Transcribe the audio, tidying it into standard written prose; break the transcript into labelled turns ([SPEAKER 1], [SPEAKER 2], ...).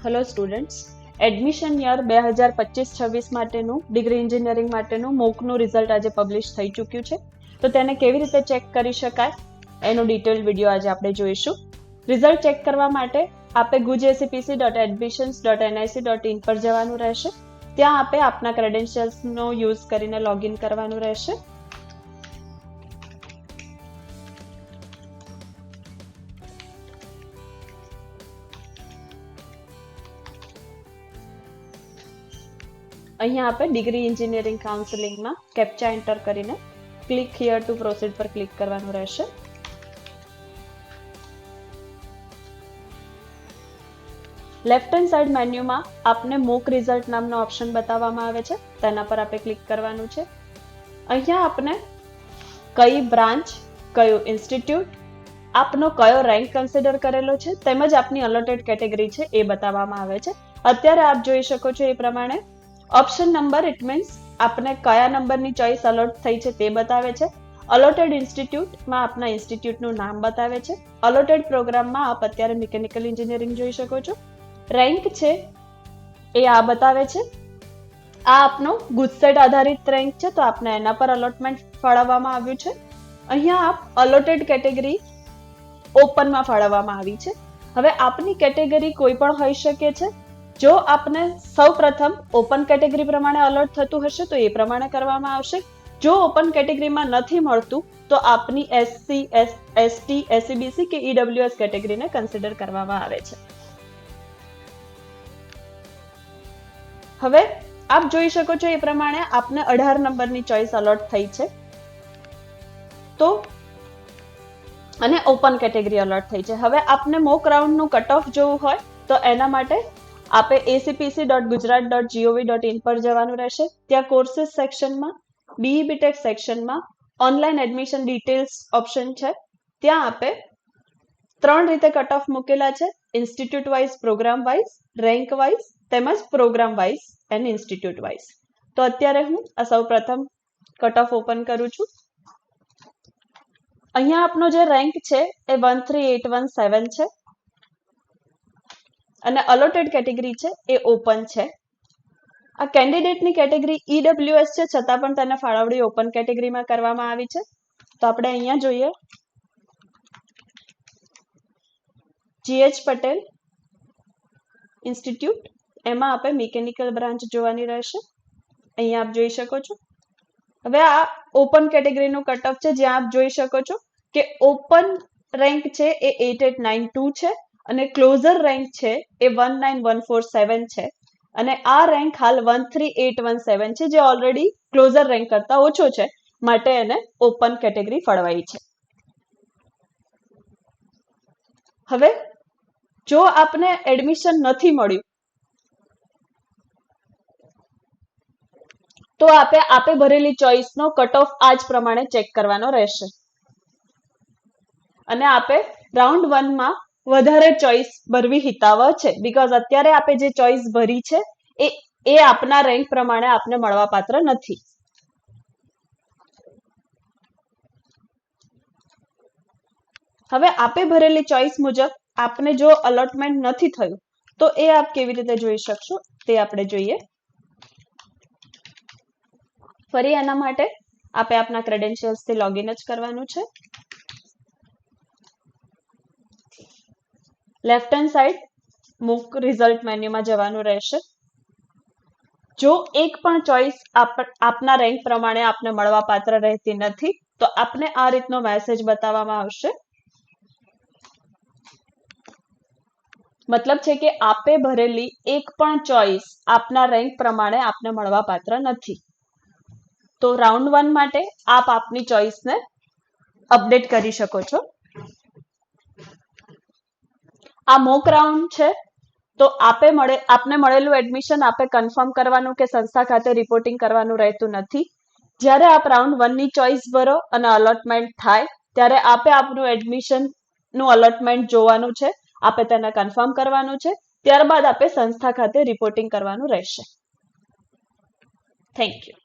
[SPEAKER 1] Hello students, admission year 2025-26 માટેનું degree engineering માટેનું મોકનું result આજે પબ્લિશ થઈ ચૂક્યું છે. તો તેને કેવી રીતે ચેક કરી શકાય એનો ડિટેલ વિડીયો આજે આપણે જોઈશું. રિઝલ્ટ ચેક કરવા માટે આપણે gujcpc.admissions.nic.in પર જવાનું રહેશે. ત્યાં આપણે આપના ક્રેડેન્શિયલ્સનો યુઝ કરીને લોગિન કરવાનું રહેશે. અહીંયા આપણે ડિગ્રી એન્જિનિયરિંગ કાઉન્સેલિંગમાં કેપ્ચા એન્ટર કરીને ક્લિક હિયર ટુ પ્રોસીડ પર ક્લિક કરવાનું રહેશે. લેફ્ટ હેન્ડ સાઈડ મેન્યુમાં આપને મોક રિઝલ્ટ નામનો ઓપ્શન બતાવવામાં આવે છે, તેના પર આપણે ક્લિક કરવાનું છે. અહીંયા આપને કઈ બ્રાન્ચ, કયું ઇન્સ્ટિટ્યૂટ, આપનો કયો રેન્ક કન્સિડર કરેલો છે તેમજ આપની અલોટેડ કેટેગરી છે એ બતાવવામાં આવે છે. અત્યારે આપ જોઈ શકો છો એ પ્રમાણે ઓપ્શન નંબર ઇટ મીન્સ આપને કયા નંબરની ચોઇસ અલોટ થઈ છે તે બતાવે છે. અલોટેડ ઇન્સ્ટિટ્યૂટમાં આપના ઇન્સ્ટિટ્યૂટનું નામ બતાવે છે. અલોટેડ પ્રોગ્રામમાં આપ અત્યારે મિકેનિકલ એન્જિનિયરિંગ જોઈ શકો છો. રેન્ક છે એ આ બતાવે છે. આ આપનો ગુજસેટ આધારિત રેન્ક છે, તો આપને એના પર અલોટમેન્ટ ફાળવવામાં આવ્યું છે. અહીંયા આપ અલોટેડ કેટેગરી ઓપનમાં ફાળવવામાં આવી છે. હવે આપની કેટેગરી કોઈ પણ હોઈ શકે છે. જો આપને સૌ પ્રથમ ઓપન કેટેગરી પ્રમાણે અલોટ થતું હશે તો એ પ્રમાણે કરવામાં આવશે. જો ઓપન કેટેગરીમાં નથી મળતું તો આપની એસસી, એસટી, એસસીબીસી કે ઈડબ્લ્યુએસ કેટેગરીને કન્સિડર કરવામાં આવે છે. હવે આપ જોઈ શકો છો એ પ્રમાણે આપને 18 નંબરની ચોઇસ અલોટ થઈ છે, તો અને ઓપન કેટેગરી અલોટ થઈ છે. હવે આપને મોક રાઉન્ડનું કટ ઓફ જોવું હોય તો એના માટે આપે acpc.gujarat.gov.in પર જવાનું રહેશે. ત્યાં કોર્સીસ સેક્શનમાં BE BTech સેક્શનમાં ઓનલાઈન એડમિશન ડિટેલ્સ ઓપ્શન છે. ત્યાં આપે 3 રીતે કટ ઓફ મૂકેલા છે: institute wise, programme wise, rank wise તેમજ programme wise and institute wise. તો અત્યારે હું આ સૌ પ્રથમ કટ ઓફ ઓપન કરું છું. અહીંયા આપનો જે રેન્ક છે એ 13817 છે અને અલોટેડ કેટેગરી છે એ ઓપન છે. આ કેન્ડિડેટની કેટેગરી ઈડબ્લ્યુએસ છે, છતાં પણ તેને ફાળવણી ઓપન કેટેગરીમાં કરવામાં આવી છે. તો આપણે અહીંયા જોઈએ GH પટેલ ઇન્સ્ટિટ્યૂટ, એમાં આપણે મિકેનિકલ બ્રાન્ચ જોવાની રહેશે. અહીંયા આપ જોઈ શકો છો. હવે આ ઓપન કેટેગરીનું કટ ઓફ છે, જ્યાં આપ જોઈ શકો છો કે ઓપન રેન્ક છે એ 8892 છે અને ક્લોઝર રેન્ક છે એ 19147 છે અને આ રેન્ક હાલ 13817 છે, જે ઓલરેડી ક્લોઝર રેન્ક કરતા ઓછો છે, માટે એને ઓપન કેટેગરી ફળવાઈ છે. હવે જો આપને એડમિશન નથી મળ્યું તો આપે ભરેલી ચોઇસનો કટ ઓફ આ જ પ્રમાણે ચેક કરવાનો રહેશે અને આપે રાઉન્ડ 1 માં વધારે ચોઇસ ભરવી હિતાવહ છે, બીકોઝ અત્યારે આપે જે ચોઇસ ભરી છે એ આપના રેન્ક પ્રમાણે આપને મળવાપાત્ર નથી. હવે આપે ભરેલી ચોઇસ મુજબ આપને જો અલોટમેન્ટ નથી થયું તો એ આપ કેવી રીતે જોઈ શકશો તે આપણે જોઈએ. ફરી એના માટે આપે આપના ક્રેડેન્શિયલ્સથી લોગિન જ કરવાનું છે. Left hand side mock result મેન્યુમાં જવાનું રહેશે. જો એક પણ ચોઇસ આપના રેન્ક પ્રમાણે આપને મળવાપાત્ર રહેતી નથી તો આપને આ રીતનો મેસેજ બતાવવામાં આવશે. મતલબ છે કે આપે ભરેલી એક પણ ચોઇસ આપના રેન્ક પ્રમાણે આપને મળવાપાત્ર નથી. તો રાઉન્ડ 1 માટે આપ આપની ચોઇસને અપડેટ કરી શકો છો. આ મોક રાઉન્ડ છે, તો આપને મળેલું એડમિશન આપે કન્ફર્મ કરવાનું કે સંસ્થા ખાતે રિપોર્ટિંગ કરવાનું રહેતું નથી. જ્યારે આપ રાઉન્ડ 1 ની ચોઇસ ભરો અને અલોટમેન્ટ થાય ત્યારે આપે આપનું એડમિશનનું અલોટમેન્ટ જોવાનું છે, આપે તેને કન્ફર્મ કરવાનું છે, ત્યારબાદ આપે સંસ્થા ખાતે રિપોર્ટિંગ કરવાનું રહેશે. Thank you.